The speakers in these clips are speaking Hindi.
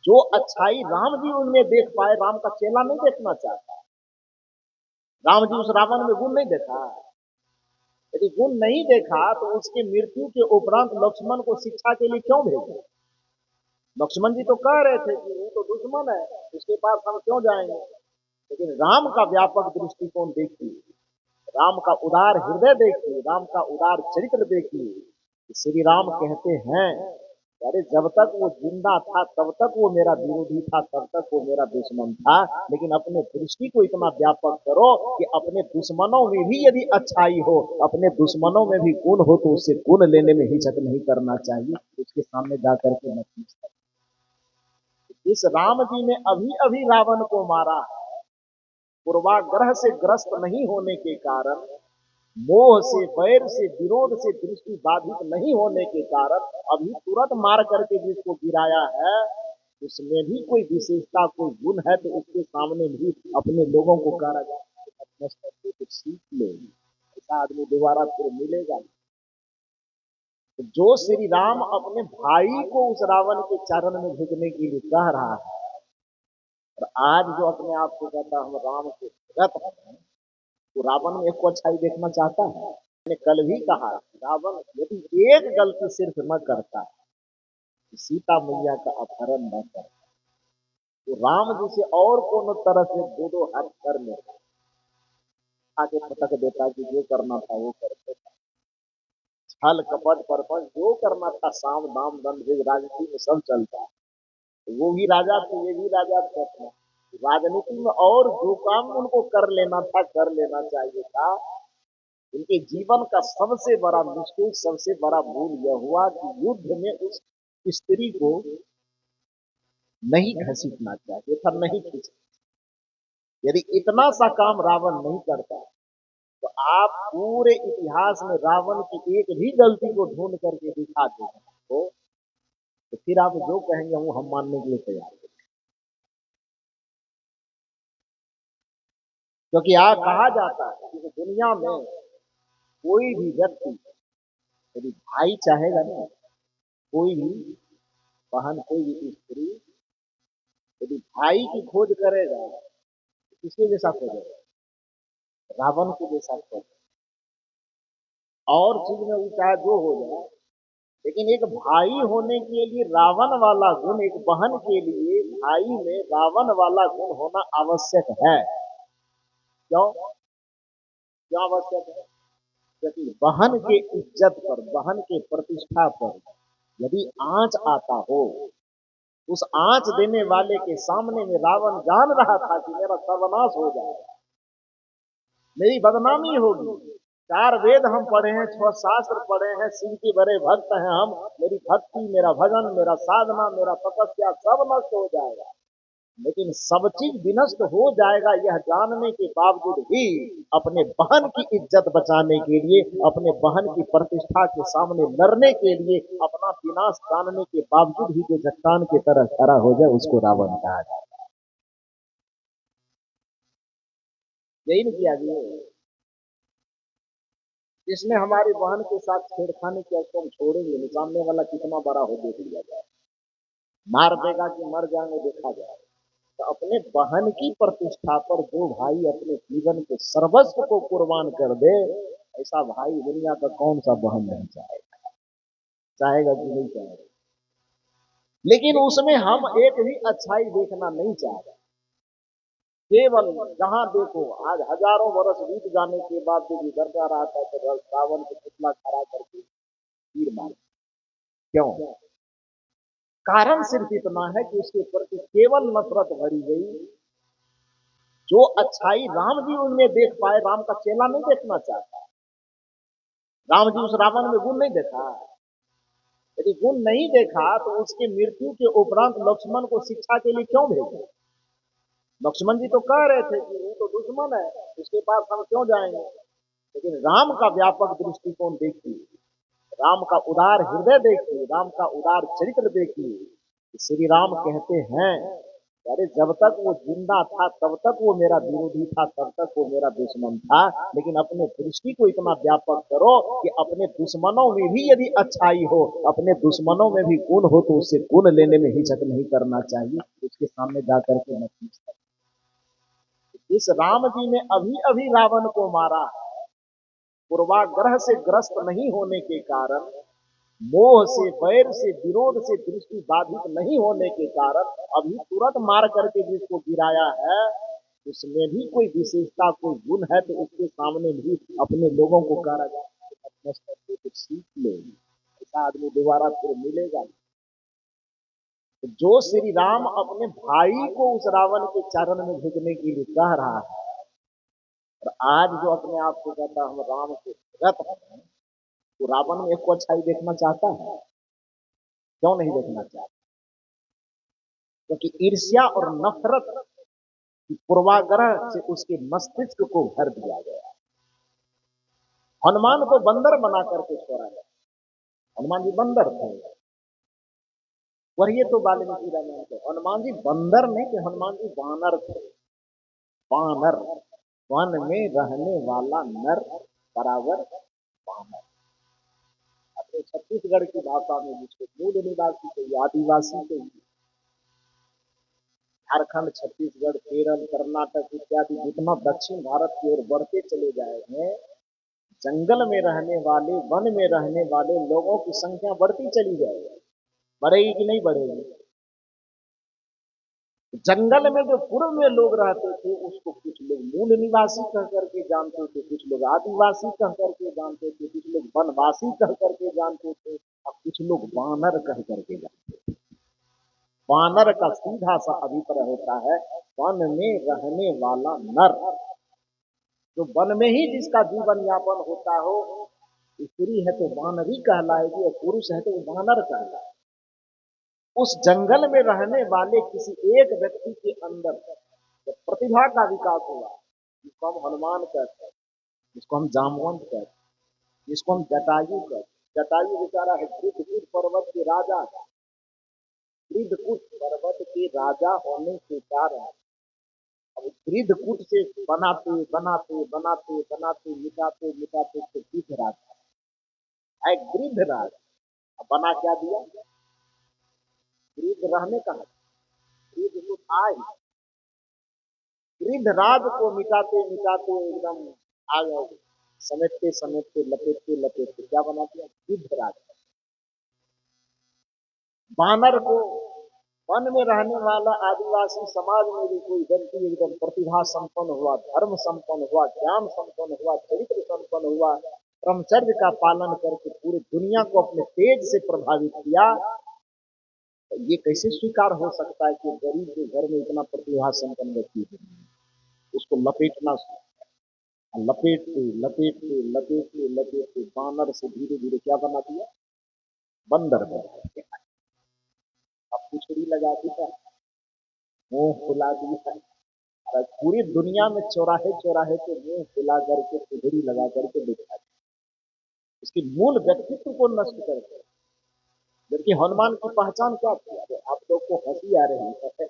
जो अच्छाई राम जी उनमें देख पाए, राम का चेला नहीं देखना चाहता। राम जी उस रावण में गुण नहीं देखा। यदि गुण नहीं देखा तो उसके मृत्यु के उपरांत लक्ष्मण को शिक्षा के लिए क्यों भेजा? लक्ष्मण जी तो कह रहे थे कि वो तो दुश्मन है, उसके पास हम क्यों जाएंगे। लेकिन राम का व्यापक दृष्टिकोण देखिए, राम का उदार हृदय देखिए, राम का उदार चरित्र देखिए। श्री राम कहते हैं, अरे जब तक वो जिंदा था तब तक वो मेरा विरोधी था, तब तक वो मेरा दुश्मन था। लेकिन अपने दृष्टि को इतना व्यापक करो कि अपने दुश्मनों में भी यदि अच्छाई हो, अपने दुश्मनों में भी गुण हो, तो उससे गुण लेने में हिचक नहीं करना चाहिए, उसके सामने जाकर के मत। इस राम जी ने अभी अभी रावण को मारा है। पूर्वाग्रह से ग्रस्त नहीं होने के कारण, मोह से, वैर से, विरोध से दृष्टि बाधित नहीं होने के कारण अभी तुरंत मार करके जिसको गिराया है, उसमें भी कोई विशेषता, कोई गुण है, तो उसके सामने भी अपने लोगों को कहा जाए कुछ सीख लो, ऐसा आदमी दोबारा फिर मिलेगा। तो जो श्री राम अपने भाई को उस रावण के चरण में झुकने के लिए कह रहा है, और आज जो अपने आप को कहता है हम राम के भगत हैं, तो रावण में एक अच्छाई देखना चाहता है। मैंने कल भी कहा, रावण यदि एक गलती सिर्फ न करता, सीता मैया का अपहरण न करता, तो राम जी से और कोनो तरह से दो दो हाथ कर लेता, आगे पटक देता कि जो करना था वो करते था। छल कपट परपट जो करना था, साम दाम दंड भेद राजनीति में सब चलता है। वो भी राजा थे, ये भी राजा थे अपना। राजनीति में और जो काम उनको कर लेना था, कर लेना चाहिए था। उनके जीवन का सबसे बड़ा मिस्टेक, सबसे बड़ा भूल यह हुआ कि युद्ध में उस स्त्री को नहीं घसीटना चाहिए था, नहीं खींचना। यदि इतना सा काम रावण नहीं करता, तो आप पूरे इतिहास में रावण की एक भी गलती को ढूंढ करके दिखा देंगे तो फिर आप जो कहेंगे वो हम मानने के लिए तैयार हैं। क्योंकि कहा जाता है कि दुनिया में कोई भी व्यक्ति, यदि भाई चाहेगा ना, कोई भी बहन, कोई भी स्त्री यदि भाई की खोज करेगा, तो किसके जैसा खोजेगा? रावण के जैसा खोजेगा। और चीज में वो चाहे जो हो जाए, लेकिन एक भाई होने के लिए रावण वाला गुण, एक बहन के लिए भाई में रावण वाला गुण होना आवश्यक है। क्यों क्यों आवश्यक है? क्योंकि बहन के इज्जत पर, बहन के प्रतिष्ठा पर यदि आंच आता हो, उस आंच देने वाले के सामने में रावण जान रहा था कि मेरा सर्वनाश हो जाएगा, मेरी बदनामी होगी। चार वेद हम पढ़े हैं, छह शास्त्र पढ़े हैं, शिव के बड़े भक्त हैं हम, मेरी भक्ति, मेरा भजन, मेरा साधना, मेरा तपस्या सब नष्ट हो जाएगा। लेकिन सब चीज विनष्ट हो जाएगा यह जानने के बावजूद भी अपने बहन की इज्जत बचाने के लिए, अपने बहन की प्रतिष्ठा के सामने लड़ने के लिए, अपना विनाश जानने के बावजूद भी जो चट्टान की तरह खड़ा हो जाए, उसको रावण कहा जाए। यही नहीं किया गया। इसने हमारी बहन के साथ छेड़खानी किया, उसको हम छोड़ेंगे नहीं, सामने वाला कितना बड़ा हो देख लिया जाए, मार देगा कि मर जाएंगे देखा जाए। तो अपने बहन की प्रतिष्ठा पर जो भाई अपने जीवन के सर्वस्व को कुर्बान कर दे, ऐसा भाई दुनिया का कौन सा बहन नहीं चाहेगा? चाहेगा कि नहीं चाहेगा? लेकिन उसमें हम एक भी अच्छाई देखना नहीं चाह रहे। केवल जहां देखो, आज हजारों वर्ष बीत जाने के बाद जो गुजरता रहा था, तो रावण को पुतला खड़ा करके तीर मार। क्यों? कारण सिर्फ इतना है कि उसके प्रति केवल नफरत भरी गई। जो अच्छाई राम जी उनमें देख पाए, राम का चेला नहीं देखना चाहता। राम जी उस रावण में गुण नहीं देखा। यदि गुण नहीं देखा तो उसके मृत्यु के उपरांत लक्ष्मण को शिक्षा के लिए क्यों भेजा? लक्ष्मण जी तो कह रहे थे कि वो तो दुश्मन है, उसके पास हम क्यों जाएंगे। लेकिन राम का व्यापक दृष्टिकोण देखिए, राम का उदार हृदय देखिए, राम का उदार चरित्र देखिए। श्री राम कहते हैं, अरे जब तक वो जिंदा था तब तक वो मेरा विरोधी था, तब तक वो मेरा दुश्मन था। लेकिन अपने दृष्टि को इतना व्यापक करो कि अपने दुश्मनों में भी यदि अच्छाई हो, अपने दुश्मनों में भी गुण हो, तो उससे गुण लेने में हिचक नहीं करना चाहिए, उसके सामने जाकर के मत पूछना। इस राम जी ने अभी अभी रावण को मारा है। पूर्वाग्रह से ग्रस्त नहीं होने के कारण, मोह से, वैर से, विरोध से दृष्टि बाधित नहीं होने के कारण अभी तुरंत मार करके जिसको गिराया है, उसमें भी कोई विशेषता, कोई गुण है, तो उसके सामने भी अपने लोगों को कहा जाए अपने स्तर पे कुछ सीख ले। ऐसा आदमी दोबारा फिर मिलेगा नहीं। तो जो श्री राम अपने भाई को उस रावण के चरण में झुकने के लिए कह रहा है, और आज जो अपने आप को कहता है हम राम के भगत हैं, वो रावण में एक को अच्छाई देखना चाहता है? क्यों नहीं देखना चाहता? क्योंकि ईर्ष्या और नफरत की पूर्वाग्रह से उसके मस्तिष्क को भर दिया गया। हनुमान को बंदर बना करके छोड़ा गया। हनुमान जी बंदर थे, वही तो वाल्मीकि रामायण थे। हनुमान जी बंदर नहीं थे, हनुमान जी वानर थे। वानर, वन में रहने वाला नर बराबर वानर। अपने छत्तीसगढ़ की भाषा में जिसको मूल निवासी कहिए, आदिवासी कहिए, झारखंड, छत्तीसगढ़, केरल, कर्नाटक इत्यादि जितना दक्षिण भारत की ओर बढ़ते चले जाएंगे, जंगल में रहने वाले, वन में रहने वाले लोगों की संख्या बढ़ती चली जाएगी। बढ़ेगी कि नहीं बढ़ेगी? जंगल में जो पूर्व में लोग रहते थे, उसको कुछ लोग मूल निवासी कह करके जानते थे, कुछ लोग आदिवासी कह करके जानते थे, कुछ लोग वनवासी कह करके जानते थे, और कुछ लोग वानर कह करके जानते थे। वानर का सीधा सा अभिप्राय होता है वन में रहने वाला नर। जो वन में ही जिसका जीवन यापन होता हो, स्त्री है तो वानरी कहलाएगी, और पुरुष है तो वानर कहलाएगी। उस जंगल में रहने वाले किसी एक व्यक्ति के अंदर जब प्रतिभा का विकास हुआ, जिसको हम हनुमान कहते हैं, जिसको हम जामवंत कहते हैं, जिसको हम जटायु कहते हैं। जटायु बेचारा है गृद्धकूट पर्वत के राजा है। गृद्धकूट पर्वत के राजा होने के कारण अब गृद्धकूट से बनाते बनाते बनाते बनाते मिटाते मिटाते तो गृद्धराज है। गृद्धराज अब बना क्या दिया? गृद्ध रहने का है, गृद्धकूट आए, गृद्धराज को मिटाते मिटाते एकदम आ गए, समेटते समेटते लपेटते लपेटते क्या बना दिया? गृद्धराज। बानर को, वन में रहने वाला आदिवासी समाज में भी कोई व्यक्ति एकदम प्रतिभा संपन्न हुआ, धर्म संपन्न हुआ, ज्ञान संपन्न हुआ, चरित्र संपन्न हुआ, ब्रह्मचर्य का पालन करके पूरी दुनिया को अपने तेज से प्रभावित किया, तो ये कैसे स्वीकार हो सकता है कि गरीब के घर में इतना प्रतिभा संपन्न व्यक्ति है? उसको लपेटना, लपेटते लपेटते लपेटते लपेटते बानर से धीरे धीरे क्या बना दिया? बंदर बना दिया। अब पुछड़ी लगा दिया, मुंह फुला दिया, और पूरी दुनिया में चौराहे चौराहे पे मुंह फुला करके पुछड़ी लगा करके दिखा दिया, उसकी मूल व्यक्तित्व को नष्ट करके। जबकि हनुमान की पहचान क्या थी? अरे आप लोग को हंसी आ रही है,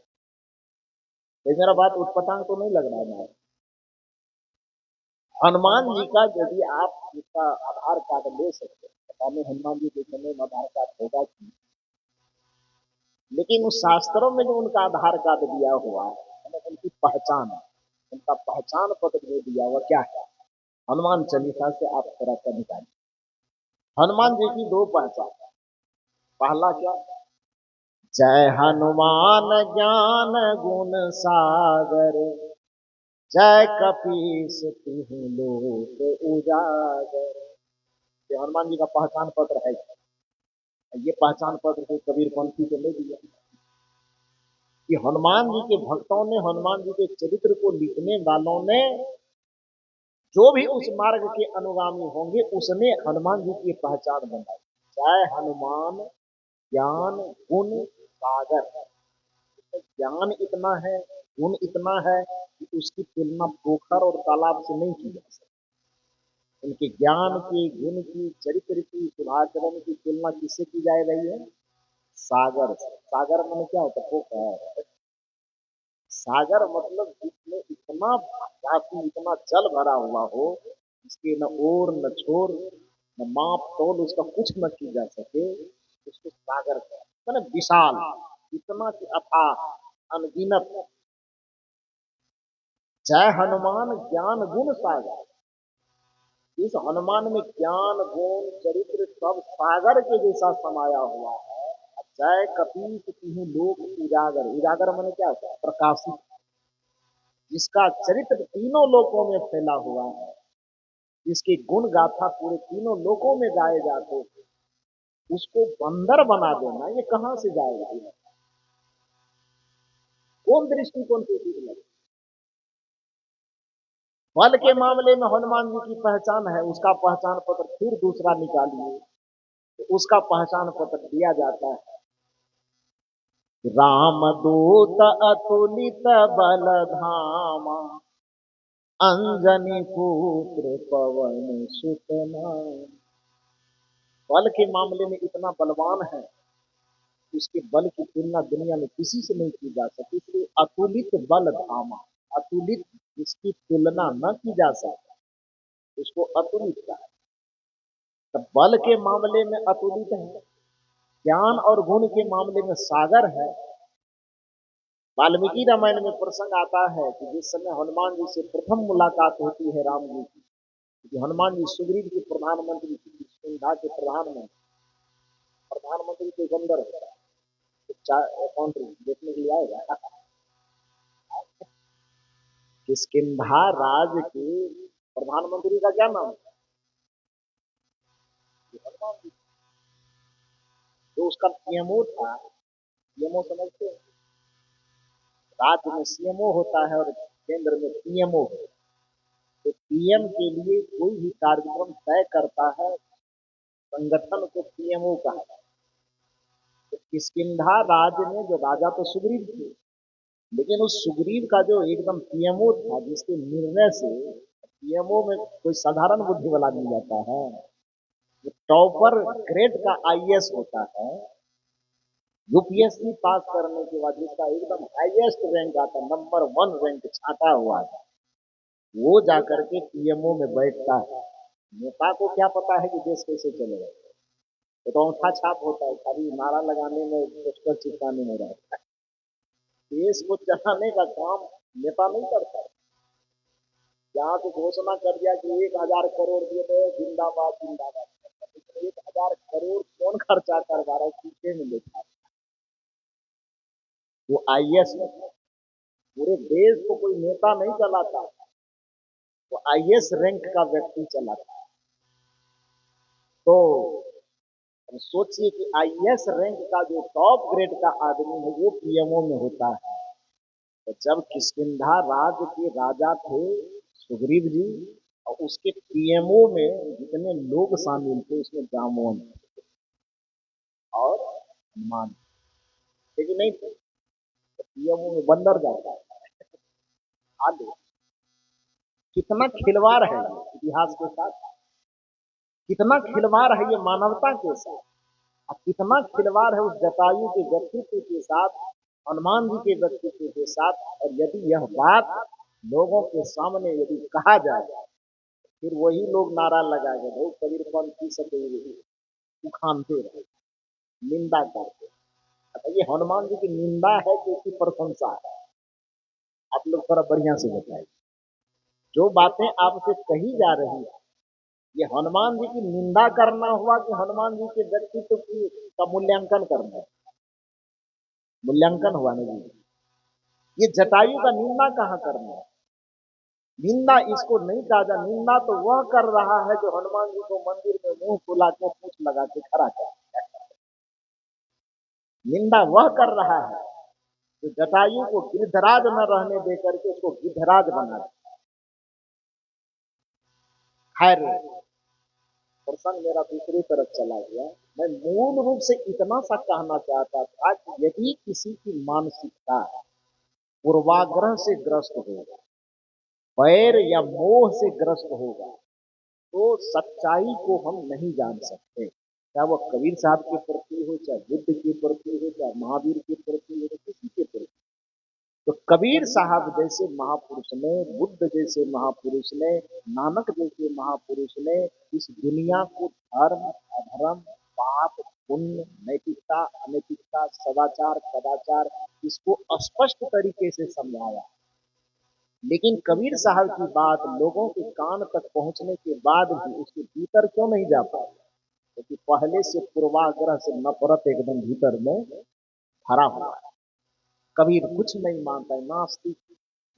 ये मेरा बात उठपटांग तो नहीं लग रहा है? हनुमान जी का यदि आप उसका आधार कार्ड ले सकते, पता नहीं हनुमान जी के समय में आधार कार्ड होगा कि, लेकिन उस शास्त्रों में जो उनका आधार कार्ड दिया हुआ है, उनकी पहचान, उनका पहचान पत्र जो दिया हुआ क्या है? हनुमान चालीसा से आप थोड़ा सा निकालिए। हनुमान जी की दो पहचान। पहला क्या? जय हनुमान ज्ञान गुण सागर, जय कपीस तिहु लोक उजागर। ये हनुमान जी का पहचान पत्र है। ये पहचान पत्र को कबीर पंथी को नहीं दिया कि हनुमान जी के भक्तों ने, हनुमान जी के चरित्र को लिखने वालों ने, जो भी उस मार्ग के अनुगामी होंगे, उसने हनुमान जी की पहचान बनाई। जय हनुमान ज्ञान गुण सागर। ज्ञान इतना है, गुण इतना है कि उसकी तुलना पोखर और तालाब से नहीं की जा सकती। उनके ज्ञान की, गुण की, चरित्र की, सुधाचरण की तुलना किससे की जा रही है? सागर से। सागर में क्या होता है? पोखर। सागर मतलब जिसमें इतना राशि, इतना जल भरा हुआ हो, इसके न ओर न छोर, न माप तोल उसका कुछ न की जा सके, उसको सागर कहते हैं। विशाल, इतना कि अथाह, अनगिनत। जय हनुमान ज्ञान गुण सागर। इस हनुमान में ज्ञान गुण चरित्र सब सागर के जैसा समाया हुआ है। जय कपीस तिहु लोक उजागर। उजागर मैंने क्या होता है? प्रकाशित। जिसका चरित्र तीनों लोकों में फैला हुआ है, जिसकी गुण गाथा पूरे तीनों लोकों में गाए जाते हैं, उसको बंदर बना देना ये कहां से जाएगा? कौन दृष्टिकोण से ठीक लगे? बल के मामले में हनुमान जी की पहचान है, उसका पहचान पत्र फिर दूसरा निकालिए तो उसका पहचान पत्र दिया जाता है, रामदूत अतुलित बल धामा, अंजनी पुत्र पवन सुत नाम। बल के मामले में इतना बलवान है, उसके बल की तुलना दुनिया में किसी से नहीं की जा सकती, इसलिए अतुलित बल धामा। अतुलित जिसकी तुलना न की जा सके उसको अतुलित कहा। तो बल के मामले में अतुलित है, ज्ञान और गुण के मामले में सागर है। वाल्मीकि रामायण में प्रसंग आता है कि जिस समय हनुमान जी से प्रथम मुलाकात होती है राम जी की, कि हनुमान जी सुग्रीव के प्रधानमंत्री, किष्किंधा के प्रधानमंत्री, प्रधानमंत्री के गंदर होता है, काउंट्री देखने के लिए आएगा। किष्किंधा राज के प्रधानमंत्री का क्या नाम है? हनुमान जी। जो उसका सीएमओ था, सीएमओ समझते हैं? राज्य में सीएमओ होता है और केंद्र में पीएमओ होता है। तो पीएम के लिए कोई भी कार्यक्रम तय करता है संगठन को पीएमओ कहा जाता है। तो किष्किंधा राज्य में जो राजा तो सुग्रीव थे, लेकिन उस सुग्रीव का जो एकदम पीएमओ था, जिसके निर्णय से पीएमओ में कोई साधारण बुद्धि वाला नहीं जाता है, जो टॉपर ग्रेड का आईएएस होता है, यूपीएससी पास करने के बाद जिसका एकदम हाईएस्ट रैंक आता, नंबर 1 रैंक छाटा हुआ है, वो जाकर के पीएमओ में बैठता है। नेता को क्या पता है कि देश कैसे चलेगा? वो तो अंगूठा छाप होता है, खाली नारा लगाने में, पोस्टर चिपकाने में रहता है। देश को चलाने का काम नेता नहीं करता है। यहाँ से घोषणा कर दिया कि 1,000 करोड़ दिए थे, जिंदाबाद जिंदाबाद। 1,000 करोड़ कौन खर्चा करवा रहा है? सूखे में लिखा है। वो आईएएस में पूरे देश को कोई नेता नहीं चलाता, वो आईएएस रैंक का व्यक्ति चलाता है। तो सोचिए कि आईएएस रैंक का जो टॉप ग्रेड का आदमी है वो पीएमओ में होता है। तो जब किष्किंधा राज्य के राजा थे सुग्रीव जी, और उसके पीएमओ में जितने लोग शामिल थे उसमें जामवन और हनुमान, लेकिन नहीं थे, तो पीएमओ में बंदर जाता है। आगे कितना खिलवाड़ है ये इतिहास के साथ, कितना खिलवाड़ है ये मानवता के साथ, और कितना खिलवाड़ है उस जटायु के व्यक्तित्व के साथ, हनुमान जी के व्यक्तित्व के साथ। और यदि यह बात लोगों के सामने यदि कहा जाए, फिर वही लोग नारा लगा के बहुत कबीरपंथी सके उखानते रहे, निंदा करते। अच्छा, ये हनुमान जी की निंदा है कि उसकी प्रशंसा है? आप लोग थोड़ा बढ़िया से बताइए। जो बातें आपसे कही जा रही है, ये हनुमान जी की निंदा करना हुआ कि हनुमान जी के व्यक्तित्व की का मूल्यांकन करना है? मूल्यांकन हुआ नहीं। ये जटायु का निंदा कहाँ करना है? निंदा इसको नहीं कहा जा, निंदा तो वह कर रहा है जो हनुमान जी को मंदिर में मुंह फुला के पूछ लगा के खड़ा कर। निंदा वह कर रहा है जो जटायु को गिद्धराज न रहने दे करके उसको गिद्धराज बना दे। खैर, प्रसंग मेरा दूसरी तरफ चला गया। मैं मूल रूप से इतना सा कहना चाहता था कि यदि किसी की मानसिकता पूर्वाग्रह से ग्रस्त होगा, बैर या मोह से ग्रस्त होगा, तो सच्चाई को हम नहीं जान सकते। चाहे वो कबीर साहब के प्रति हो, चाहे बुद्ध के प्रति हो, चाहे महावीर के प्रति हो, किसी के प्रति। तो कबीर साहब जैसे महापुरुष ने, बुद्ध जैसे महापुरुष ने, नानक जैसे महापुरुष ने इस दुनिया को धर्म अधर्म, पाप पुण्य, नैतिकता अनैतिकता, सदाचार कदाचार, इसको स्पष्ट तरीके से समझाया। लेकिन कबीर साहब की बात लोगों के कान तक पहुंचने के बाद भी उसके भीतर क्यों नहीं जा पाई? क्योंकि पहले से पूर्वाग्रह से नफरत एकदम भीतर में भरा हुआ है। कबीर कुछ नहीं मानता है, नास्तिक,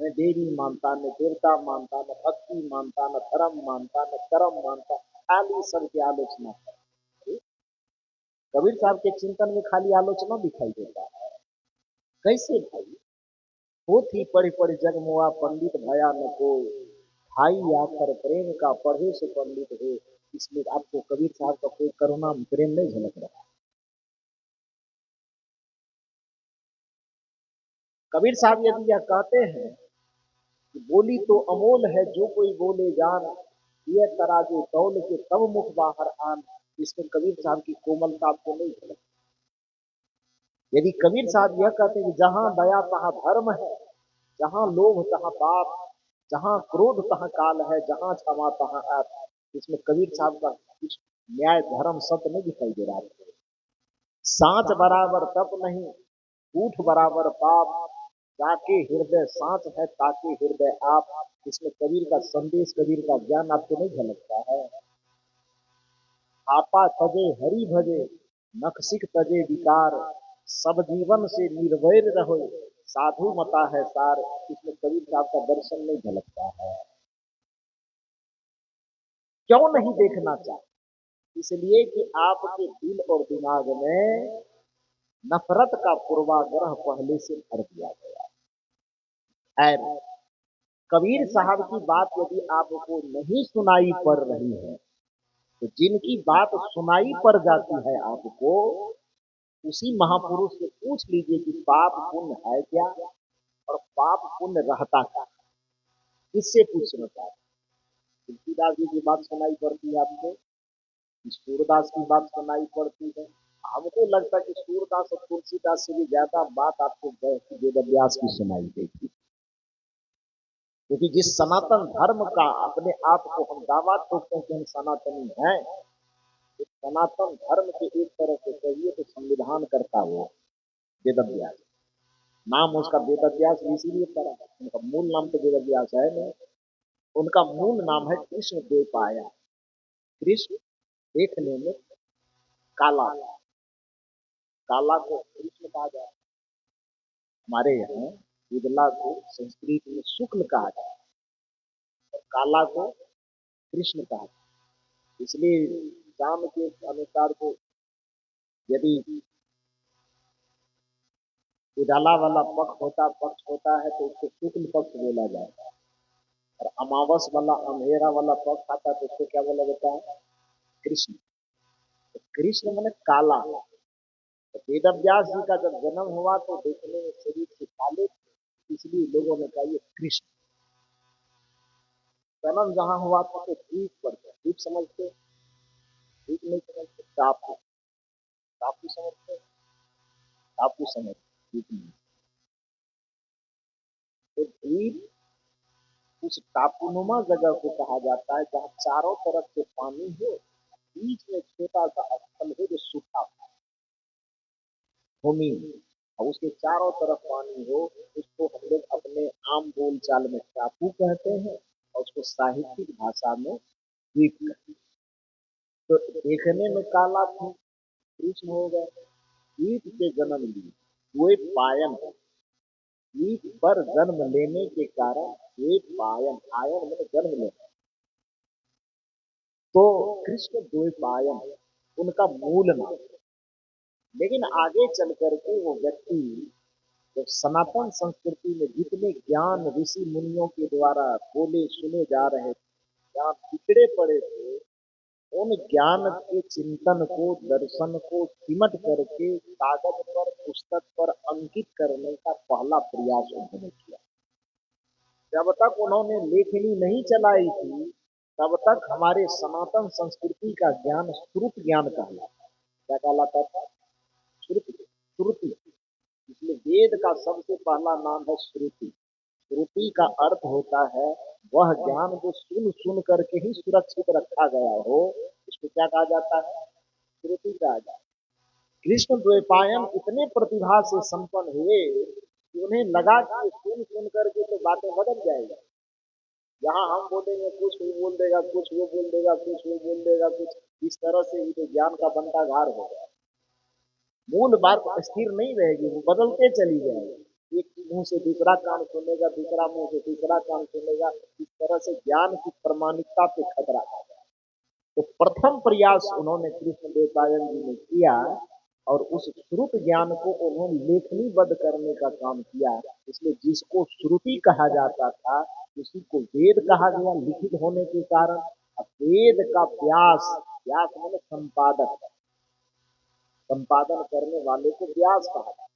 न देवी मानता, न देवता मानता, न भक्ति मानता, न धर्म मानता, न कर्म मानता, खाली सबकी आलोचना है। कबीर साहब के चिंतन में खाली आलोचना दिखाई देता है। कैसे भाई? होती पढ़ी पढ़ी जग मुआ, पंडित भया न को, भाई आखर प्रेम का पढ़े से पंडित हो। इसमें आपको कबीर साहब का कोई करुणा प्रेम नहीं झलक रहा। कबीर साहब यदि यह कहते हैं कि बोली तो अमोल है जो कोई बोले जान, ये तराजू तौल के तब मुख बाहर आन, इसमें कबीर साहब की कोमलता आपको नहीं झलक। यदि कबीर साहब यह कहते हैं कि जहां दया तहां धर्म है, जहां लोभ तहां पाप, जहां क्रोध तहां काल है, जहां क्षमा तहां आप, इसमें कबीर साहब का कुछ न्याय धर्म सत्य नहीं दिखाई दे रहा है। सांच बराबर तप नहीं, झूठ बराबर पाप, जाके हृदय सांच है ताके हृदय आप, इसमें कबीर का संदेश, कबीर का ज्ञान आपको नहीं झलकता है। आपा तजे हरि भजे, नखसिक तजे विकार, सब जीवन से निर्वैर रहो, साधु मता है सार, इसमें कबीर साहब का दर्शन नहीं झलकता है। क्यों नहीं देखना चाहते? इसलिए कि आपके दिल और दिमाग में नफरत का पूर्वाग्रह पहले से भर दिया गया है। कबीर साहब की बात यदि आपको नहीं सुनाई पड़ रही है, तो जिनकी बात सुनाई पड़ जाती है आपको, उसी महापुरुष से पूछ लीजिए कि पाप पुण्य है क्या और पाप पुण्य रहता क्या। किससे पूछना चाहते? तुलसीदास जी की बात सुनाई पड़ती है आपको, सूरदास की बात सुनाई पड़ती है। हमको लगता है कि सूरदास और तुलसीदास से भी ज्यादा बात आपको वेदव्यास की सुनाई देगी, क्योंकि जिस सनातन धर्म का अपने आप को हम दावा ठोकते हैं कि हम सनातनी हैं, इस सनातन धर्म के एक तरह से कहिए तो संविधान करता हुआ वेदव्यास। नाम उसका वेदव्यास इसीलिए पड़ा, उनका मूल नाम तो वेदव्यास है नहीं, उनका मूल नाम है कृष्ण द्वैपायन। कृष्ण देखने में काला, काला को कृष्ण कहा जाए, हमारे यहाँ उजला को संस्कृत में शुक्ल कहा जाए और काला को कृष्ण कहा जाए। इसलिए राम के अनुसार को यदि उजाला वाला पक्ष होता है तो उसको शुक्ल पक्ष बोला जाता है, और अमावस वाला अंधेरा वाला पक्ष आता है तो उसको क्या बोला जाता है? कृष्ण। तो कृष्ण मैंने काला। तो वेदव्यास जी का जब जन्म हुआ तो देखने में शरीर से काले थे, इसलिए लोगों ने कहा ये कृष्ण। जन्म जहां हुआ था तो द्वीप पर, द्वीप समझते? द्वीप नहीं समझते, टापू, टापू समझते? टापू समझते, द्वीप नहीं। तो द्वीप उस टापूनुमा जगह को कहा जाता है जहां चारों तरफ से पानी हो, बीच में छोटा सा स्थल हो जो सूखा भूमि, और उसके चारों तरफ पानी हो, उसको हम लोग अपने आम बोल चाल में टापू कहते हैं और उसको साहित्यिक भाषा में द्वीप कहते हैं। तो देखने में काला थी, कृष्ण हो गए, द्वीप के जन्म लिए, वे पायन, द्वीप पर जन्म लेने के कारण वे पायन, आयन मैंने जन्म लेना, तो कृष्ण द्वैपायन उनका मूल नाम। लेकिन आगे चल करके वो व्यक्ति जब सनातन संस्कृति में जितने ज्ञान ऋषि मुनियों के द्वारा बोले सुने जा रहे थे, ज्ञान बिखरे पड़े थे, उन ज्ञान के चिंतन को, दर्शन को सिमट करके कागज पर, पुस्तक पर अंकित करने का पहला प्रयास उन्होंने किया। जब तक उन्होंने लेखनी नहीं चलाई थी, तब तक हमारे सनातन संस्कृति का ज्ञान श्रुत ज्ञान कहलाता। क्या कहलाता था? श्रुति, श्रुति। इसलिए वेद का सबसे पहला नाम है श्रुति। श्रुति का अर्थ होता है वह ज्ञान जो सुन सुन करके ही सुरक्षित रखा गया हो, इसको क्या कहा जाता है? श्रुति कहा जाता है। कृष्ण द्वैपायन इतने प्रतिभा से संपन्न हुए कि उन्हें लगा कि सुन सुन करके तो बातें बदल जाएगी। यहाँ हम बोलेंगे कुछ वो बोल देगा, कुछ वो बोल देगा, कुछ वो बोल देगा, कुछ इस तरह से ही तो ज्ञान का बंटाघार होगा। मूल बात स्थिर नहीं रहेगी, वो बदलते चली जाएगी। एक मुंह से दूसरा कान सुनेगा, दूसरा मुंह से तीसरा कान सुनेगा, इस तरह से ज्ञान की प्रमाणिकता पे खतरा आ जाए। तो प्रथम प्रयास उन्होंने कृष्ण देवरायन जी ने किया और उस श्रुत ज्ञान को उन्होंने लेखनीबद्ध करने का काम किया। इसलिए जिसको श्रुति कहा जाता था उसी को वेद कहा गया, लिखित होने के कारण। अब वेद का व्यास, व्यास माने संपादक, संपादन करने वाले को व्यास कहा जाता है।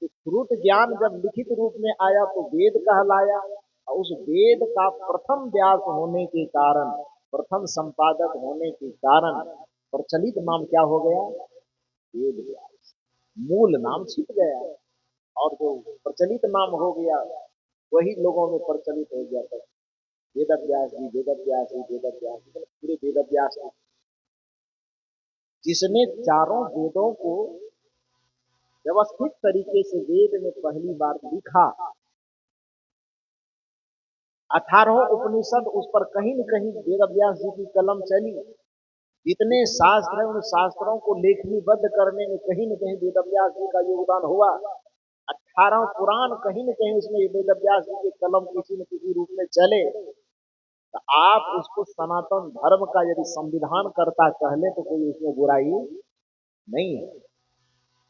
तो श्रुत ज्ञान जब लिखित रूप में आया तो वेद कहलाया, और उस वेद का प्रथम व्यास होने के कारण, प्रथम संपादक होने के कारण प्रचलित नाम क्या हो गया? वेद व्यास। मूल नाम छिप गया और जो प्रचलित नाम हो गया वही लोगों में प्रचलित हो गया। था वेद व्यास जी, वेद व्यास जी, वेद व्यास जी, पूरे वेद व्यास जिसने चारों वेदों को व्यवस्थित तरीके से वेद में पहली बार लिखा। 18 उपनिषद उस पर कहीं न कहीं वेद व्यास जी की कलम चली। जितने शास्त्र है उन शास्त्रों को लेखनीबद्ध करने में कहीं न कहीं वेद व्यास जी का योगदान हुआ। 18 पुराण कहीं न कहीं उसमें वेद व्यास जी की कलम किसी न किसी रूप में चले। तो आप उसको सनातन धर्म का यदि संविधान करता कह ले तो कोई उसमें बुराई नहीं है।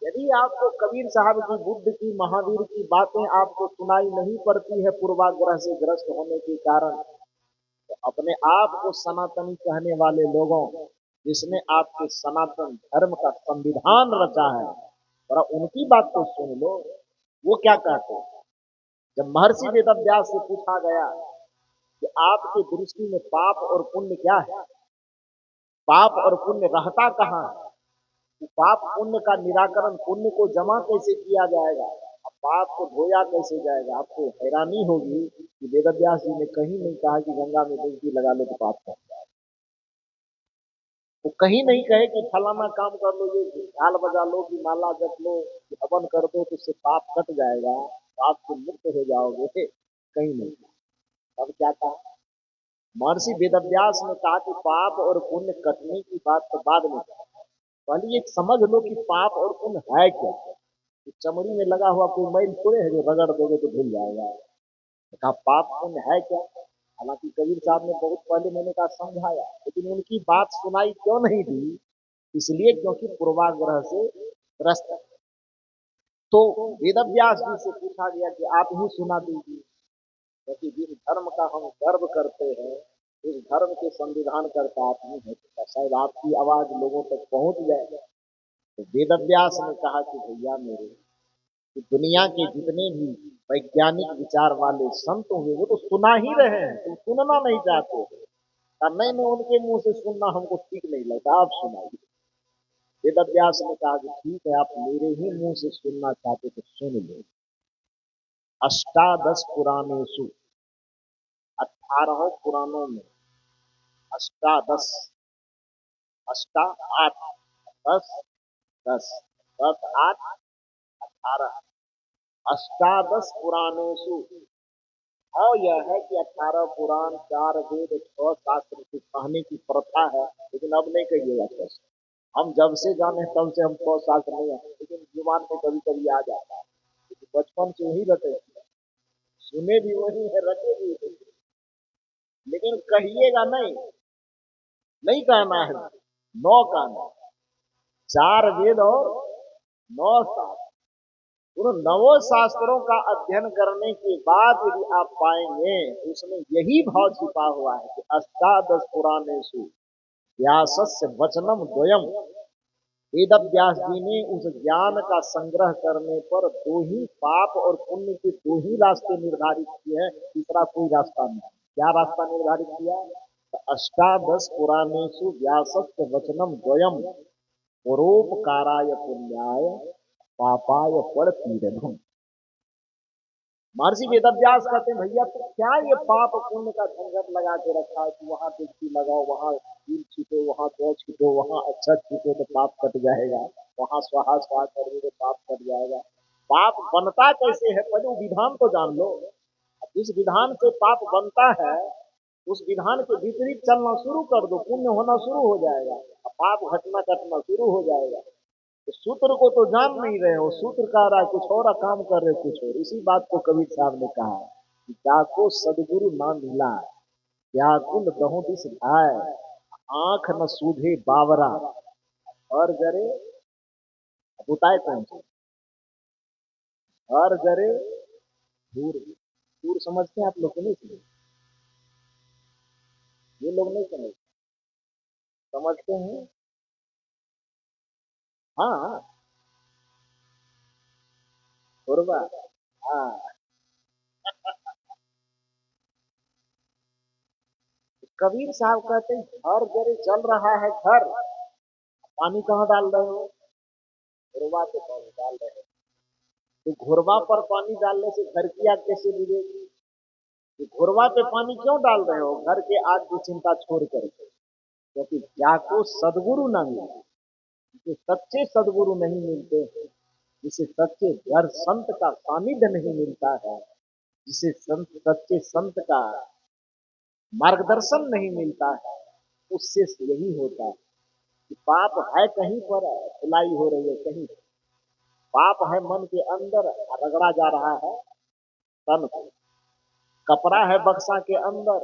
यदि आपको कबीर साहब की, बुद्ध की, महावीर की बातें आपको सुनाई नहीं पड़ती है पूर्वाग्रह से ग्रस्त होने के कारण, तो अपने आप को सनातनी कहने वाले लोगों, जिसने आपके सनातन धर्म का संविधान रचा है, और उनकी बात तो सुन लो। वो क्या कहते हैं? जब महर्षि वेदव्यास से पूछा गया कि आपकी दृष्टि में पाप और पुण्य क्या है, पाप और पुण्य रहता कहाँ है, तो पाप पुण्य का निराकरण, पुण्य को जमा कैसे किया जाएगा, पाप को धोया कैसे जाएगा? आपको हैरानी होगी कि वेदव्यास जी ने कहीं नहीं कहा कि गंगा में डुबकी लगा लो तो पाप कट जाए। वो कहीं नहीं कहे कि फलाना काम कर लो, ये झाल बजा लो, कि माला जप लो, कि हवन कर दो तो इससे पाप कट जाएगा, पाप से मुक्त हो जाओगे, कहीं नहीं। अब क्या कहा? महर्षि वेदव्यास ने कहा कि पाप और पुण्य कटने की बात तो बाद में कहा, पहले ये समझ लो कि पाप और पुण्य है क्या। तो चमड़ी में लगा हुआ कोई मैल थोड़े है जो रगड़ दोगे तो धुल जाएगा। कहा पाप पुण्य है क्या? हालांकि कबीर साहब ने बहुत पहले मैंने कहा समझाया, लेकिन उनकी बात सुनाई क्यों नहीं दी? इसलिए क्योंकि पूर्वाग्रह से ग्रस्त है। तो वेदव्यास जी से पूछा गया कि आप ही सुना दीजिए, क्योंकि जिस धर्म का हम गर्व करते हैं उस धर्म के संविधान करता आप ही है, तो शायद आपकी आवाज लोगों तक पहुंच जाए। तो वेदव्यास ने कहा कि भैया मेरे, कि दुनिया के जितने भी वैज्ञानिक विचार वाले संत हुए वो तो सुना ही रहे हैं, तुम सुनना नहीं चाहते। नहीं नहीं, उनके मुंह से सुनना हमको ठीक नहीं लगता, आप सुनाइए। वेदव्यास ने कहा कि ठीक है, आप मेरे ही मुंह से सुनना चाहते तो सुन लो। अष्टादश पुराणेषु, 18 पुराणों में, अष्टादश, अष्टा 8, 10, 10, 10, 8, 18, अष्टादश पुराणेषु। और यह है कि 18 पुराण, 4 वेद, 6 शास्त्र की कहने की प्रथा है, लेकिन अब नहीं कहिएगा कैसे। हम जब से जाने तब से हम 100 शास्त्र नहीं है, लेकिन जुबान पे कभी कभी आ जाता है, क्योंकि बचपन से वही रटे, सुने भी वही है, रटे भी वही, लेकिन कहिएगा नहीं, नहीं कहना है। 9 कहना, 4 वेद और 9 शास्त्र। उन 9 शास्त्रों का अध्ययन करने के बाद यदि आप पाएंगे उसमें यही भाव छिपा हुआ है कि अष्टादश पुराणेषु व्यासस्य वचनम द्वयम। वेद व्यास जी ने उस ज्ञान का संग्रह करने पर 2 ही पाप और पुण्य के 2 ही रास्ते निर्धारित किए हैं, तीसरा कोई रास्ता नहीं। क्या रास्ता निर्धारित किया? तो अष्टादश पुराणेषु व्यासस्य वचनम द्वयम, परोपकाराय पुण्याय पापाय पड़ पीड़नम। महर्षि वेदव्यास कहते हैं भैया तो क्या ये पाप पुण्य का झंझट लगा के रखा है कि वहां डुबकी लगाओ, वहां तीर छीटो, वहां दो छीटो, वहां अच्छा छीटो तो पाप कट जाएगा, वहां स्वाहा स्वाहा करोगे तो पाप कट जाएगा। पाप बनता कैसे है पहले वो विधान तो जान लो। जिस विधान से पाप बनता है उस विधान के विपरीत चलना शुरू कर दो, पुण्य होना शुरू हो जाएगा, पाप घटना कटना शुरू हो जाएगा। तो सूत्र को तो जान नहीं रहे हो, सूत्र कह रहा है कुछ और, काम कर रहे कुछ और। इसी बात को कबीर साहब ने कहा कि जाको सदगुरु ना मिला, व्याकुल दहो दिस भाई, आंख न सूझे बावरा, और जरे बुताए कौन से, और जरे दूर। दूर समझते हैं आप लोग नहीं समझते? ये लोग नहीं समझते, समझते हैं। हाँ, घुरवा। हाँ, कबीर साहब कहते हैं घर जरे जल रहा है घर, पानी कहाँ डाल रहे हो? घुरवा पे पानी डाल रहे हो। तो घुरवा पर पानी डालने से घर की आग कैसे बुझेगी? तो घुरवा पे पानी क्यों डाल रहे हो घर के आग की चिंता छोड़ करके? क्योंकि जाको सदगुरु ना मिले, जिसे सच्चे सदगुरु नहीं मिलते हैं, जिसे सच्चे घर संत का सानिध्य नहीं मिलता है, जिसे संत सच्चे संत का मार्गदर्शन नहीं मिलता है, उससे यही होता है कि पाप है कहीं पर धुलाई हो रही है, कहीं पाप है मन के अंदर रगड़ा जा रहा है तन को, कपड़ा है बक्सा के अंदर,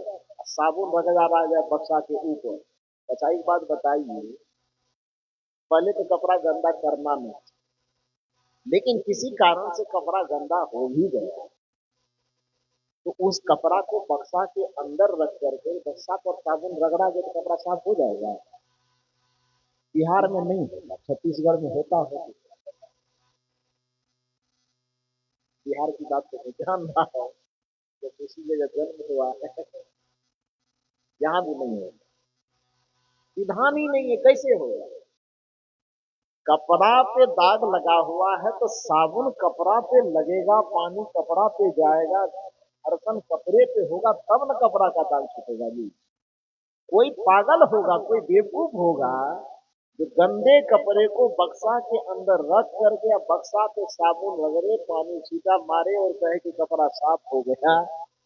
साबुन रगड़ा रहा है बक्सा के ऊपर। अच्छा एक बात बताइए, पहले तो कपड़ा गंदा करना नहीं, लेकिन किसी कारण से कपड़ा गंदा हो भी गया तो उस कपड़ा को बक्सा के अंदर रख करके बक्सा पर साबुन रगड़ा के तो कपड़ा साफ हो जाएगा। बिहार में नहीं होता, छत्तीसगढ़ में होता है। बिहार की बात तो ध्यान रहा है, जब किसी जगह जन्म हुआ है यहाँ भी नहीं होता, विधान ही नहीं है, कैसे होगा? कपड़ा पे दाग लगा हुआ है तो साबुन कपड़ा पे लगेगा, पानी कपड़ा पे जाएगा, घर्षण कपड़े पे होगा तब न कपड़ा का दाग छूटेगा जी। कोई पागल होगा, कोई बेवकूफ होगा जो गंदे कपड़े को बक्सा के अंदर रख करके या बक्सा पे साबुन रगड़े, पानी छीटा मारे और कहे कि कपड़ा साफ हो गया,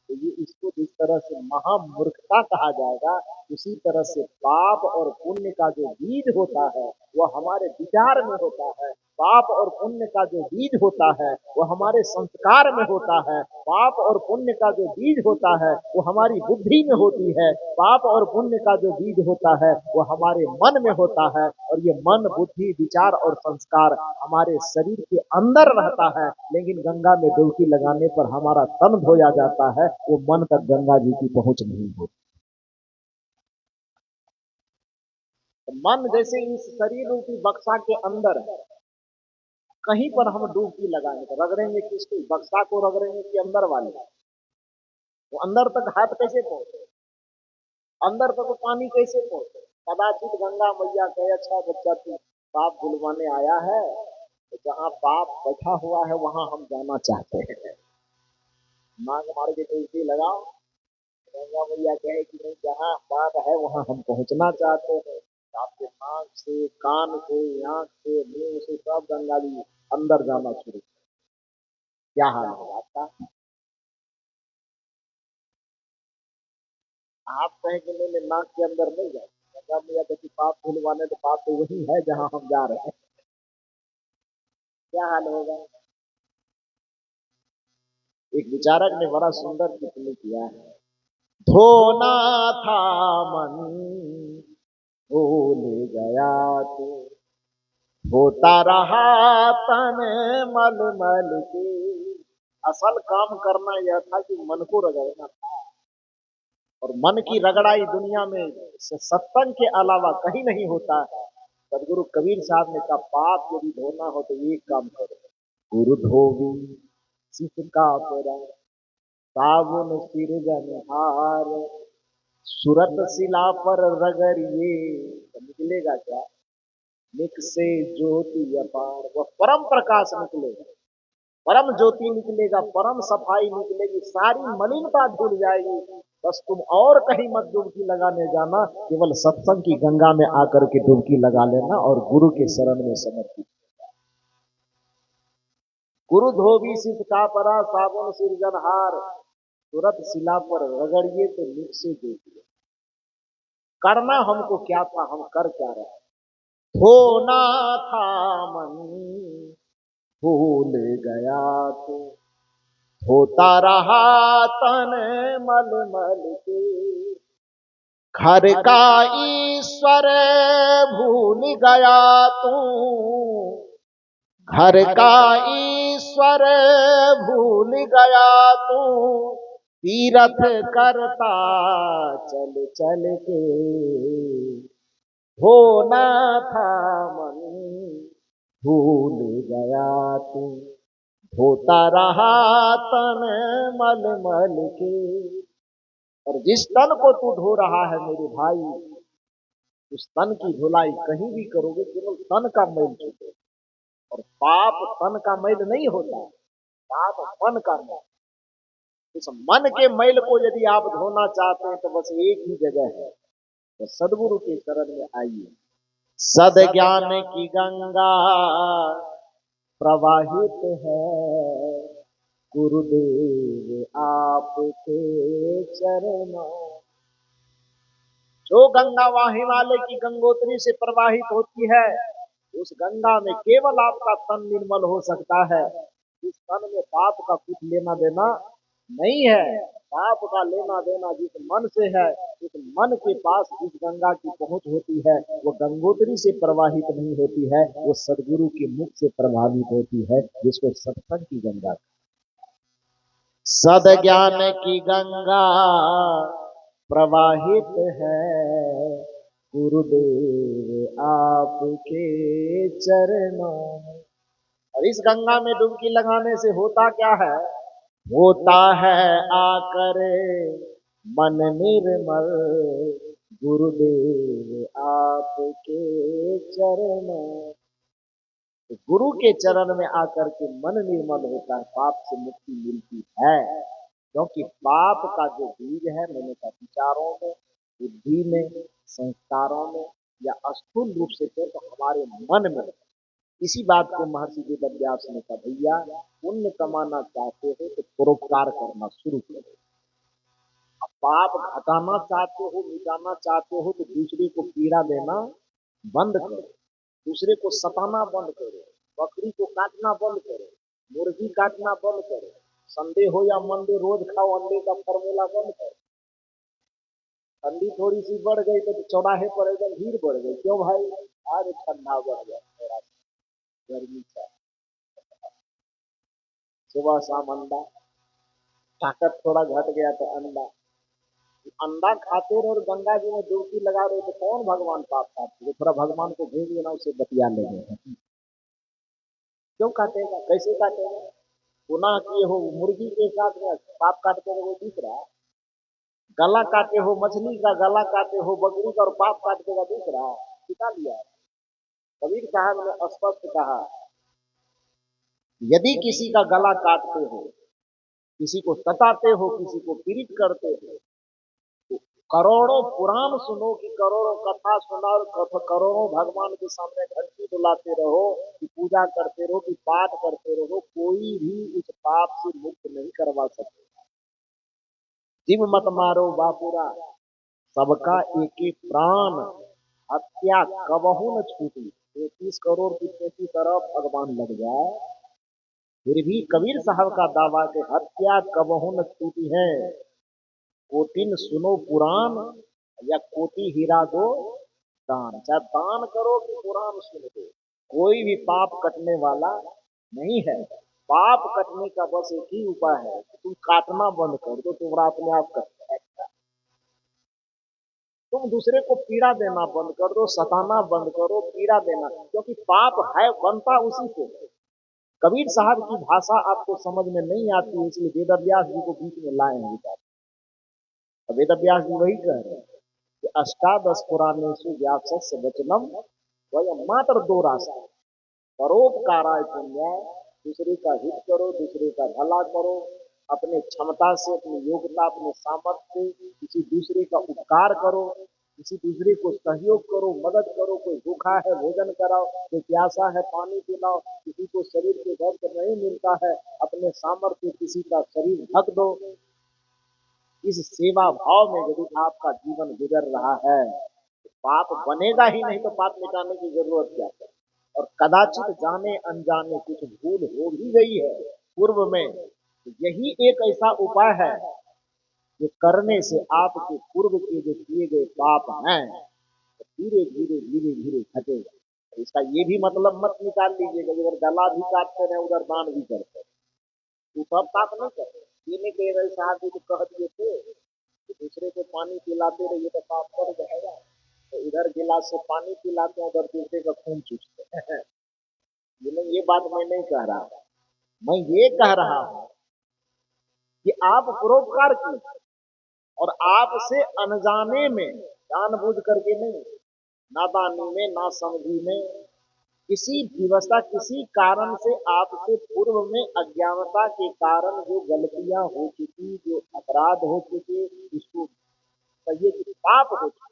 तो ये इसको जिस तरह से महामूर्खता कहा जाएगा, उसी तरह से पाप और पुण्य का जो बीज होता है वह हमारे विचार में होता है। पाप और पुण्य का जो बीज होता है वो हमारे संस्कार में होता है। पाप और पुण्य का जो बीज होता है वो हमारी बुद्धि में होती है। पाप और पुण्य का जो बीज होता है वो हमारे मन में होता है, और ये मन बुद्धि विचार और संस्कार हमारे शरीर के अंदर रहता है, लेकिन गंगा में डुबकी लगाने पर हमारा तन धोया जाता है, वो मन तक गंगा जी की पहुंच नहीं होती। तो मन जैसे इस शरीर रूपी बक्सा के अंदर है, कहीं पर हम डुबकी लगाएंगे तो रगड़ेंगे किसको? बक्सा को रगड़ेंगे कि अंदर वाले? वो अंदर तक हाथ कैसे पहुंचे? अंदर तक वो पानी कैसे पहुंचे? कदाचित गंगा मैया कहे अच्छा बच्चा तू पाप धुलवाने आया है, तो जहाँ पाप बैठा हुआ है वहां हम जाना चाहते हैं, मांग मार के डुबकी लगाओ। गंगा मैया कहे कि नहीं, जहाँ पाप है वहां हम पहुंचना चाहते हैं। आपके नाक से कान से आंख से मुंह से सब गंगा जी अंदर जाना शुरू। क्या हाल है आपका? आप कहें कि नहीं नहीं, नाक के अंदर नहीं जाए, गंगा मैया कहती पाप धुलवाने, तो पाप तो वही है जहाँ हम जा रहे हैं। क्या हाल होगा? एक विचारक ने बड़ा सुंदर टिप्पणी किया है, धोना था मन भूल गया तू, होता रहा तन मल मल के। असल काम करना यह था कि मन को रगड़ना था, और मन की रगड़ाई दुनिया में सत्संग के अलावा कहीं नहीं होता है। सदगुरु कबीर साहब ने कहा पाप यदि धोना हो तो एक काम करो, गुरु धोवी सिख का पेरा, साबुन सिरजनहार, सूरत शिला पर रगड़िए, तो निकलेगा क्या? निकसे ज्योति अपार, वह परम प्रकाश निकलेगा, परम ज्योति निकलेगा, परम सफाई निकलेगी, सारी मलिनता धुल जाएगी। बस तुम और कहीं मत डुबकी लगाने जाना, केवल सत्संग की गंगा में आकर के डुबकी लगा लेना और गुरु के शरण में समर्पित। गुरु धोबी सिद्ध का परा, साबुन सिरजनहार, तुरंत शिला पर रगड़िए तो निकसे ज्योति। करना हमको क्या था, हम कर क्या रहे। धोना था मन भूल गया तो, होता रहा तन मल मल के, घर का ईश्वर भूल गया तू, घर का ईश्वर भूल गया तू, तीरथ करता चल चल के, होना था मन भूल गया तू, होता रहा तन मल मल के। और जिस तन को तू धो रहा है मेरे भाई, उस तन की धुलाई कहीं भी करोगे केवल तन का मैल छूटे। और पाप तन का मैल नहीं होता, पाप मन का मैल। इस मन के मैल को यदि आप धोना चाहते हैं तो बस एक ही जगह है, तो सदगुरु के शरण में आइए। सद ज्ञान की गंगा प्रवाहित है, गुरुदेव आपके चरणों। जो गंगा वाही वाले की गंगोत्री से प्रवाहित होती है, उस गंगा में केवल आपका तन निर्मल हो सकता है। इस तन में पाप का कुछ लेना देना नहीं है। पाप का लेना देना जिस मन से है, उस मन के पास जिस गंगा की पहुंच होती है, वो गंगोत्री से प्रवाहित नहीं होती है, वो सदगुरु के मुख से प्रभावित होती है, जिसको सत्संग की गंगा। सद ज्ञान की गंगा प्रवाहित है, गुरुदेव आपके चरणों। और इस गंगा में डुबकी लगाने से होता क्या है? होता है आकर मन निर्मल, गुरुदेव आपके चरणों। तो गुरु के चरण में आकर के मन निर्मल होता है, पाप से मुक्ति मिलती है। क्योंकि पाप का जो बीज है, मैंने कहा विचारों में, बुद्धि में, संस्कारों में, या स्थूल रूप से तो हमारे मन में। इसी बात को महर्षि वेदव्यास ने कहा, भैया पुण्य कमाना चाहते हो तो परोपकार करना शुरू करो। पाप घटाना चाहते हो, मिटाना चाहते हो तो दूसरे को पीड़ा देना बंद करो, दूसरे को सताना बंद करो, बकरी को काटना बंद करो, मुर्गी काटना बंद करो, संडे हो या मंडे रोज खाओ अंडे का फॉर्मूला बंद करो। ठंडी थोड़ी सी बढ़ गई तो चौराहे पर एकदम भीड़ बढ़ गई, क्यों भाई? आज ठंडा बढ़ गया, थोड़ा गर्मी था, सुबह शाम अंडा, ताकत थोड़ा घट गया तो अंडा। अंडा खाते रहो और गंगा जी में डुबकी लगा रहे तो कौन भगवान पाप काटते? थोड़ा भगवान को भेज देना, उससे बतिया लेंगे। क्यों काटेगा, कैसे काटेगा? गुनाह किए हो मुर्गी के साथ में पाप काटते रहो, दूसरा गला काटे हो, मछली का गला काटे हो, बकरी का, और पाप काट देगा दूसरा, सिखा लिया। कबीर साहब ने स्पष्ट कहा, यदि किसी का गला काटते हो, किसी को सताते हो, किसी को पीड़ित करते हो, तो करोड़ों पुराण सुनो कि करोड़ों कथा सुना और करोड़ों भगवान के सामने घंटी बुलाते रहो, कि पूजा करते रहो, कि पाठ करते रहो, कोई भी उस पाप से मुक्त नहीं करवा सकते। जीव मत मारो बापुरा, सबका एक एक प्राण, हत्या कबहू न छूटी। 33 करोड़ की 33 अरब भगवान लग जाए, फिर भी कबीर साहब का दावा के हत्या कबहू न छूटी है। कोटिन सुनो पुराण या कोटि हीरा दो दान, चाहे दान करो कि पुराण सुन दो, कोई भी पाप कटने वाला नहीं है। पाप कटने का बस एक ही उपाय है, तुम काटना बंद कर दो, तुम्हारा अपने आप कट जाएगा। तुम दूसरे को पीड़ा देना बंद कर दो, सताना बंद करो, पीड़ा देना, क्योंकि पाप है बनता उसी से। कबीर साहब की भाषा आपको समझ में नहीं आती है, इसलिए वेदव्यास जी को बीच में लाए हैं। वेदव्यास जी वही कह रहे हैं कि अष्टादश पुराणेषु व्यासस्य वचनम वह मात्र दो रास्ते, परोपकाराय पुण्याय, दूसरे का हित करो, दूसरे का भला करो, अपने क्षमता से, अपनी योग्यता, अपने सामर्थ्य से किसी दूसरे का उपकार करो, किसी दूसरे को सहयोग करो, मदद करो। कोई भूखा है भोजन कराओ, कोई प्यासा है पानी पिलाओ, किसी को शरीर के दर्द नहीं मिलता है, अपने सामर्थ्य किसी का शरीर ढक दो। इस सेवा भाव में यदि आपका जीवन गुजर रहा है तो पाप बनेगा ही नहीं, तो पाप मिटाने की जरूरत क्या है। और कदाचित जाने अनजाने कुछ भूल हो भी गई है पूर्व में, तो यही एक ऐसा उपाय है जो करने से आपके पूर्व के जो किए गए पाप हैं धीरे धीरे धीरे धीरे घटेगा। इसका ये भी मतलब मत निकाल लीजिएगा इधर गला भी काटते रहे उधर दान भी करते रहे, तो सब पाप नहीं करते। पीने के रहे साहब जी तो कह दिए थे कि दूसरे को पानी पिलाते रहिए तो पाप कर जाएगा, तो इधर गिलास से पानी पिलाते हैं उधर दूसरे का खून चूसते हैं। ये बात मैं नहीं कह रहा हूं, मैं ये कह रहा हूं कि आप परोपकार कीजिए और आपसे अनजाने में, जानबूझ करके नहीं, नादानी में, ना समझी में, किसी विवशता किसी कारण से आपसे पूर्व में अज्ञानता के कारण जो गलतियां हो चुकी, जो अपराध हो चुके, इसको कहिए कि पाप हो चुका,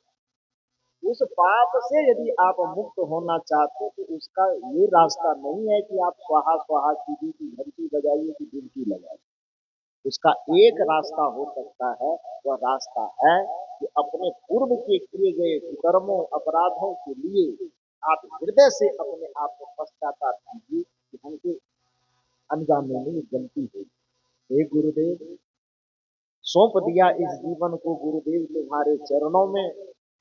उस पाप से यदि आप मुक्त होना चाहते तो उसका ये रास्ता नहीं है कि आप स्वाहा स्वाहा कीजिए की घंटी बजाइए की डुबकी लगाइए। उसका एक रास्ता हो सकता है, वह रास्ता है कि अपने पूर्व के किए गए कर्मों अपराधों के लिए आप हृदय से अपने आप को पश्चाताप कीजिए कि हमसे अनजाने में ये गलती हुई। हे गुरुदेव, सौंप दिया इस जीवन को गुरुदेव तुम्हारे चरणों में,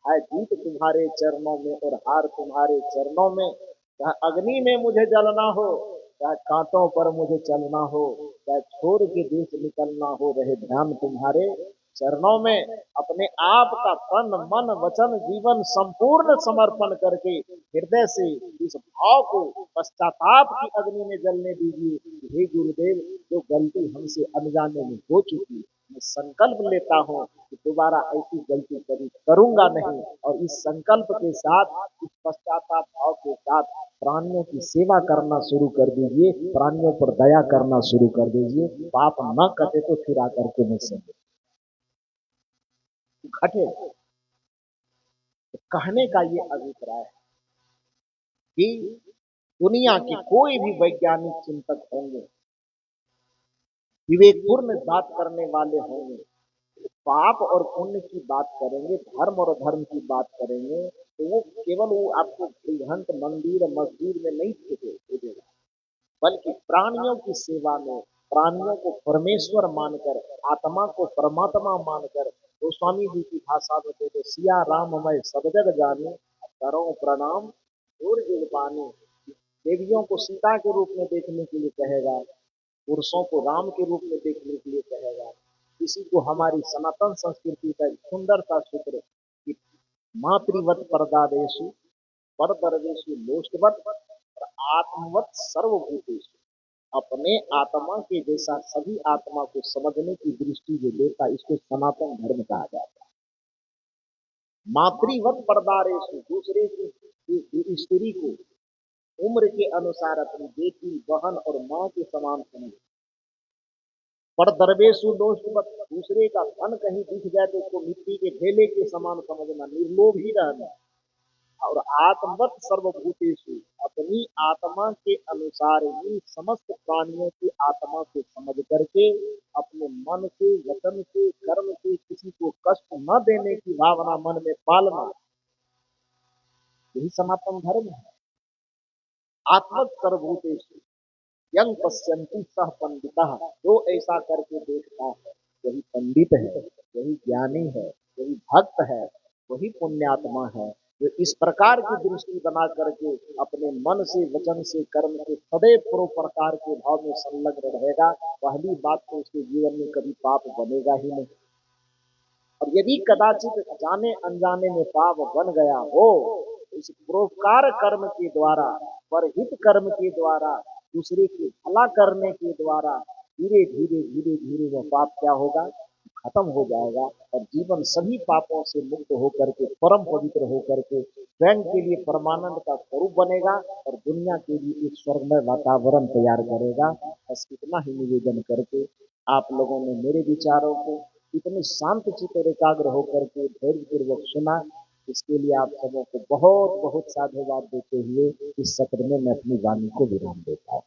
है जीत तुम्हारे चरणों में और हार तुम्हारे चरणों में। चाहे अग्नि में मुझे जलना हो, चाहे कांटों पर मुझे चलना हो, चाहे छोड़ के देश निकलना हो, रहे ध्यान तुम्हारे चरणों में। अपने आप का तन मन वचन जीवन संपूर्ण समर्पण करके हृदय से इस भाव को पश्चाताप की अग्नि में जलने दीजिए। हे गुरुदेव, जो गलती हमसे अनजाने में हो चुकी, मैं संकल्प लेता हूँ कि दोबारा ऐसी गलती कभी करूंगा नहीं, और इस संकल्प के साथ, इस पश्चाताप भाव के साथ प्राणियों की सेवा करना शुरू कर दीजिए, प्राणियों पर दया करना शुरू कर दीजिए। पाप न कटे तो फिर आकर के मुझसे घटे। तो कहने का ये अभिप्राय है कि दुनिया के कोई भी वैज्ञानिक चिंतक होंगे, विवेकपूर्ण बात करने वाले होंगे, पाप और पुण्य की बात करेंगे, धर्म और धर्म की बात करेंगे, तो वो केवल वो आपको गृहस्थ मंदिर मस्जिद में नहीं भेजेगा, बल्कि प्राणियों की सेवा में, प्राणियों को परमेश्वर मानकर, आत्मा को परमात्मा मानकर। तो स्वामी जी की भाषा में कहते सिया राम मैं सब जग जाने, करो प्रणाम सूर्य जुग पानी। देवियों को सीता के रूप में देखने के लिए कहेगा, पुरुषों को राम के रूप में देखने के लिए कहेगा। इसी को हमारी सनातन संस्कृति का एक सुंदर सा सूत्र कि मातृवत परदादेशु परदर्देशु लोष्टवत और आत्मवत सर्वभूतेषु। अपने आत्मा के जैसा सभी आत्मा को समझने की दृष्टि जो देता, इसको सनातन धर्म कहा जाता है। मातृवत परदारेशु, दूसरे की स्त्री को उम्र के अनुसार अपनी बेटी, बहन और मां के समान समझ। पर दरवेशु दोषवत, दूसरे का धन कहीं दिख जाए तो उसको मिट्टी के ढेले के समान समझना, निर्लोभ ही रहना। और आत्मवत सर्वभूतेषु, अपनी आत्मा के अनुसार ही समस्त प्राणियों की आत्मा को समझ करके अपने मन से, वचन से, कर्म से किसी को कष्ट न देने की भावना मन में पालना, यही सनातन धर्म है। आत्मवत सर्वभूतेषु यंग पश्यंती सह पंडिता, जो ऐसा करके देखता है वही पंडित है, वही ज्ञानी है, वही भक्त है, वही पुण्यात्मा है। जो इस प्रकार की दृष्टि बना करके अपने मन से, वचन से, कर्म से सदैव परोपकार के भाव में संलग्न रहेगा, पहली बात तो उसके जीवन में कभी पाप बनेगा ही नहीं। और यदि कदाचित जाने अनजाने में पाप बन गया हो, इस परोपकार कर्म के द्वारा, परहित कर्म के द्वारा, दूसरे की भला करने के द्वारा धीरे धीरे धीरे धीरे वह पाप क्या होगा, खत्म हो जाएगा और जीवन सभी पापों से मुक्त होकर के परम पवित्र होकर के स्वयं के लिए परमानंद का स्वरूप बनेगा और दुनिया के लिए एक स्वर्गमय वातावरण तैयार करेगा। बस इतना ही निवेदन करके आप लोगों ने मेरे विचारों को इतने शांत चित्त और एकाग्र होकर के धैर्यपूर्वक सुना, इसके लिए आप सबों को बहुत बहुत साधुवाद देते हुए इस सत्र में मैं अपनी वाणी को विराम देता हूँ।